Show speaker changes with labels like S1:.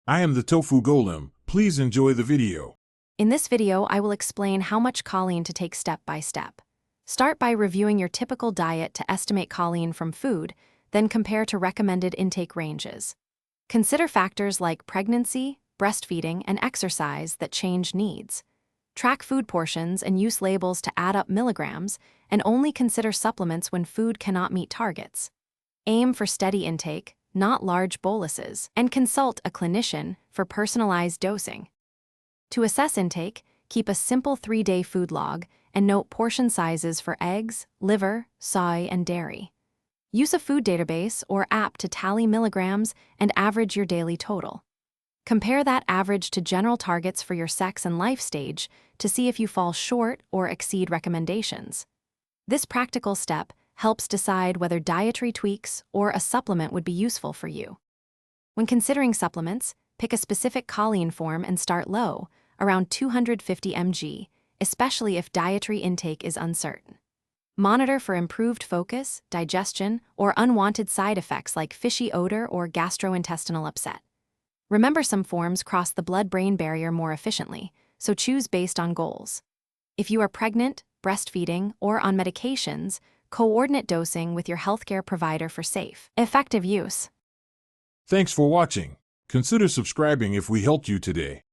S1: I am the Tofu Golem. Please enjoy the video.
S2: In this video, I will explain how much choline to take step by step. Start by reviewing your typical diet to estimate choline from food, then compare to recommended intake ranges. Consider factors like pregnancy, breastfeeding, and exercise that change needs. Track food portions and use labels to add up milligrams, and only consider supplements when food cannot meet targets. Aim for steady intake, not large boluses, and consult a clinician for personalized dosing. To assess intake, keep a simple 3-day food log and note portion sizes for eggs, liver, soy, and dairy. Use a food database or app to tally milligrams and average your daily total. Compare that average to general targets for your sex and life stage to see if you fall short or exceed recommendations. This practical step helps decide whether dietary tweaks or a supplement would be useful for you. When considering supplements, pick a specific choline form and start low, around 250 mg, especially if dietary intake is uncertain. Monitor for improved focus, digestion, or unwanted side effects like fishy odor or gastrointestinal upset. Remember, some forms cross the blood-brain barrier more efficiently, so choose based on goals. If you are pregnant, breastfeeding, or on medications, coordinate dosing with your healthcare provider for safe, effective use.
S1: Thanks for watching. Consider subscribing if we helped you today.